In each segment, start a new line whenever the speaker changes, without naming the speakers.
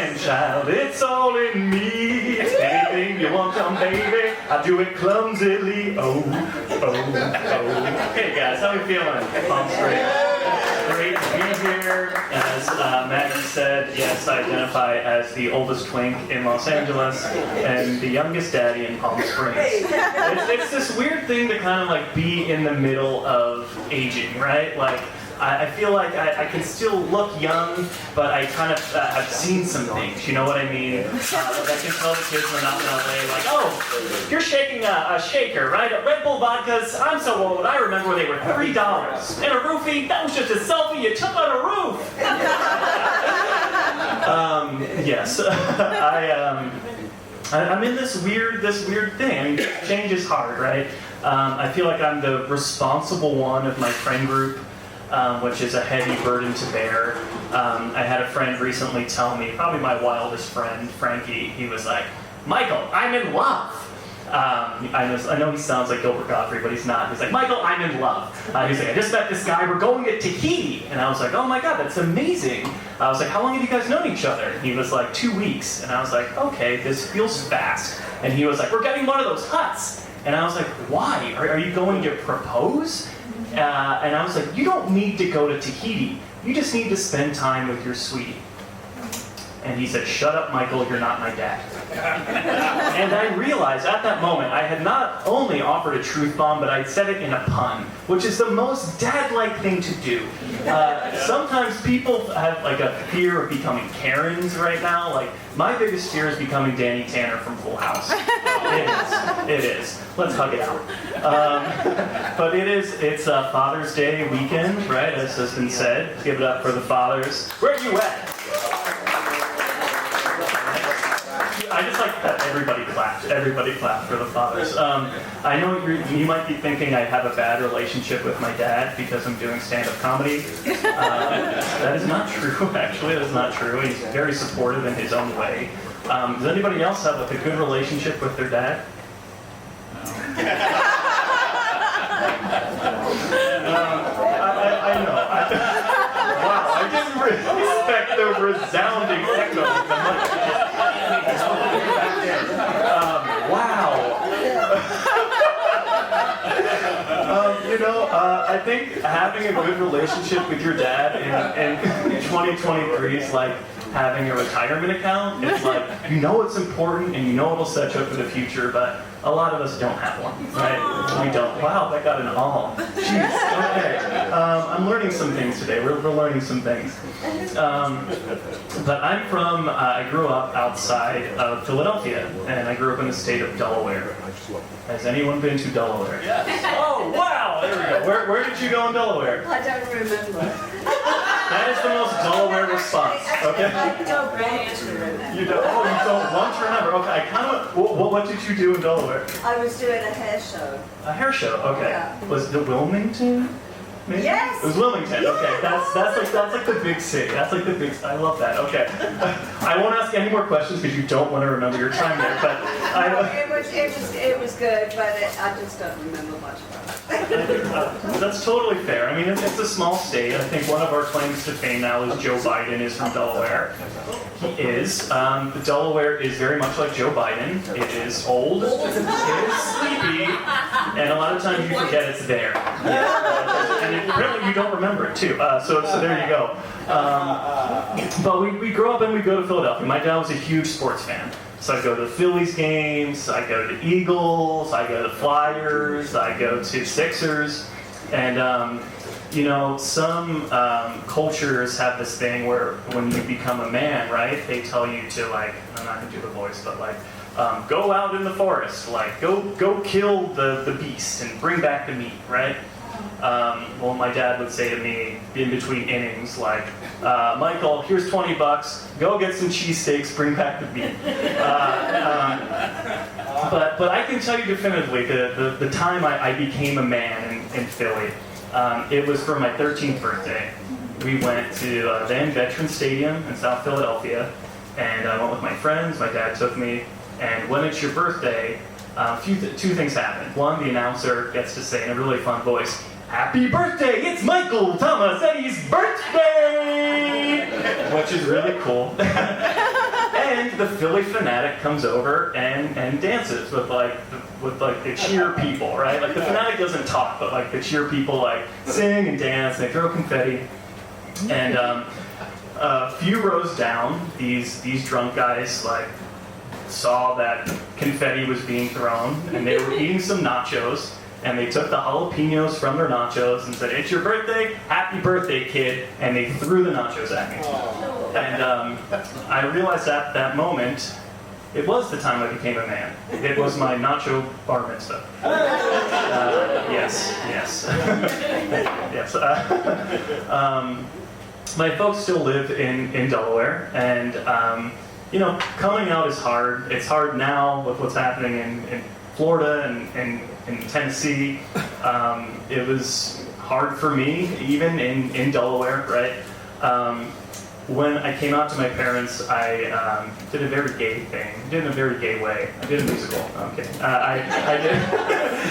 man-child, it's all in me. Anything you want, baby, I do it clumsily. Oh, oh, oh. Hey guys, how we feeling? Pumped straight. Great to be here. As Maggie said, yes, I identify as the oldest twink in Los Angeles and the youngest daddy in Palm Springs. It's this weird thing to kind of like be in the middle of aging, right? Like, I feel like I can still look young, but I kind of have seen some things, you know what I mean? I can tell the kids when I'm in LA, like, oh, you're shaking a shaker, right? Red Bull vodkas, I'm so old, I remember when they were $3. And a roofie, that was just a selfie you took on a roof. Yes, I'm in this weird thing. I mean, change is hard, right? I feel like I'm the responsible one of my friend group. Which is a heavy burden to bear. I had a friend recently tell me, probably my wildest friend, Frankie, he was like, Michael, I'm in love. I know he sounds like Gilbert Gottfried, but he's not. He's like, Michael, I'm in love. He's like, I just met this guy, we're going to Tahiti. And I was like, oh my God, that's amazing. I was like, how long have you guys known each other? And he was like, 2 weeks. And I was like, okay, this feels fast. And he was like, we're getting one of those huts. And I was like, why? Are you going to propose? And I was like, you don't need to go to Tahiti. You just need to spend time with your sweetie. And he said, shut up, Michael, you're not my dad. And I realized at that moment, I had not only offered a truth bomb, but I said it in a pun, which is the most dad-like thing to do. Sometimes people have like a fear of becoming Karens right now. Like, my biggest fear is becoming Danny Tanner from Full House. It is. Let's hug it out. But it's a Father's Day weekend, right, as has been said. Give it up for the fathers. Where are you at? I just like that everybody clapped. Everybody clapped for the fathers. I know you might be thinking I have a bad relationship with my dad because I'm doing stand-up comedy. That is not true, actually. That is not true. He's very supportive in his own way. Does anybody else have like a good relationship with their dad? I know. Wow, I didn't expect the resounding echo. Wow. I think having a good relationship with your dad in 2023 is like having a retirement account. It's like, you know it's important and you know it'll set you up for the future, but a lot of us don't have one, right? We don't. Wow, that got an all. Jeez, okay. I'm learning some things today. We're learning some things. But I'm from, I grew up outside of Philadelphia, and I grew up in the state of Delaware. Has anyone been to Delaware? Yes. Oh, wow, there we go. Where did you go in Delaware?
I don't remember.
That is the most Delaware response, okay?
I don't want to remember.
You don't want to remember. Okay, I kind of, what did you do in Delaware?
I was doing a hair show.
A hair show, okay.
Yeah.
Was it Wilmington? Maybe?
Yes.
It was Wilmington.
Yes.
Okay, that's like the big city. That's like the big. I love that. Okay. I won't ask any more questions because you don't want to remember your time there. But
it was good, but I just don't remember much about it.
That's totally fair. I mean, it's a small state. I think one of our claims to fame now is Joe Biden is from Delaware. He is. The Delaware is very much like Joe Biden. It is old. It is sleepy, and a lot of times you forget it's there. And apparently you don't remember it too. So there you go. But we grow up and we go to Philadelphia. My dad was a huge sports fan. So I go to the Phillies games, I go to Eagles, I go to Flyers, I go to Sixers. And some cultures have this thing where when you become a man, right, they tell you to, like, I'm not going to do the voice, but like, go out in the forest, like, go kill the beast and bring back the meat, right? Well, my dad would say to me in between innings, like, Michael, here's $20, go get some cheesesteaks, bring back the meat. But I can tell you definitively, the time I became a man in Philly, it was for my 13th birthday. We went to then Veterans Stadium in South Philadelphia, and I went with my friends. My dad took me, and when it's your birthday, two things happen. One, the announcer gets to say in a really fun voice, "Happy birthday, it's Michael Thomas Eddie's birthday!" Which is really cool. the Philly fanatic comes over and dances with the cheer people, right? Like the fanatic doesn't talk, but like the cheer people like sing and dance, and they throw confetti. And a few rows down, these drunk guys like saw that confetti was being thrown, and they were eating some nachos, and they took the jalapenos from their nachos and said, "It's your birthday, happy birthday, kid," and they threw the nachos at me. And I realized at that moment, it was the time I became a man. It was my nacho bar mitzvah. Yes. Yes. My folks still live in Delaware, and coming out is hard. It's hard now with what's happening in Florida and in Tennessee. It was hard for me, even in Delaware, right? When I came out to my parents, I did a very gay thing. Did it in a very gay way. I did a musical. No, I'm kidding. I did.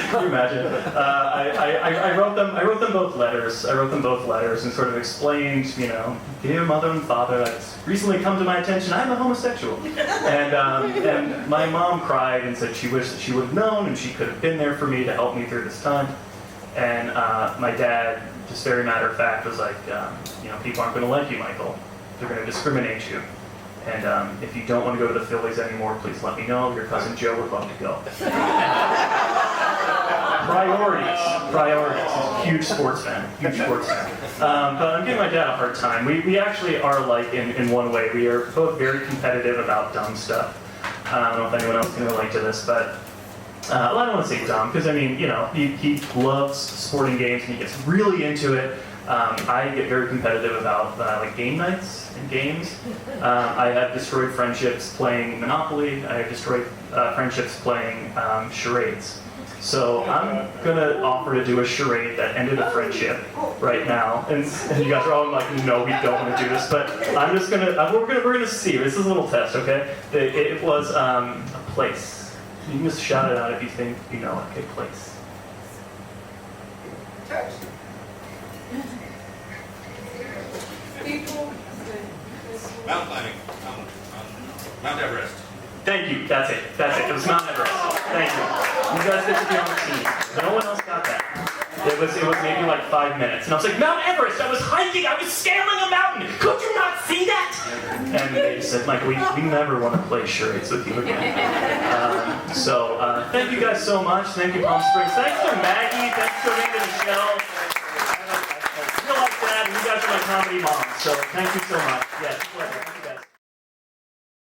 Can you imagine? I wrote them both letters. I wrote them both letters and sort of explained, dear mother and father, it's recently come to my attention I'm a homosexual. And my mom cried and said she wished that she would have known and she could have been there for me to help me through this time. And my dad, just very matter of fact, was like, people aren't going to like you, Michael. They're going to discriminate you. And if you don't want to go to the Phillies anymore, please let me know. Your cousin Joe would love to go. Priorities. He's a huge sports fan. But I'm giving my dad a hard time. We actually are like in one way. We are both very competitive about dumb stuff. I don't know if anyone else can relate to this, but I don't want to say dumb, because he loves sporting games and he gets really into it. I get very competitive about like game nights and games. I have destroyed friendships playing Monopoly. I have destroyed friendships playing charades. So I'm gonna offer to do a charade that ended a friendship right now, and you guys are all like, no, we don't want to do this. But I'm just gonna we're gonna see. This is a little test, okay? It was a place. You can just shout it out if you think you know it. Okay, place.
Church. People.
Mountain climbing. Mount Everest.
Thank you. That's it. It was Mount Everest. Thank you. You guys get to be on the team. No one else got that. It was maybe like 5 minutes, and I was like, Mount Everest. I was hiking. I was scaling a mountain. Could you not see that? And they said, Mike, we never want to play charades with you again. So thank you guys so much. Thank you, Palm Springs. Thanks to Maggie. Thanks to Michelle. I feel like that. You guys are my comedy moms. So thank you so much. Yes.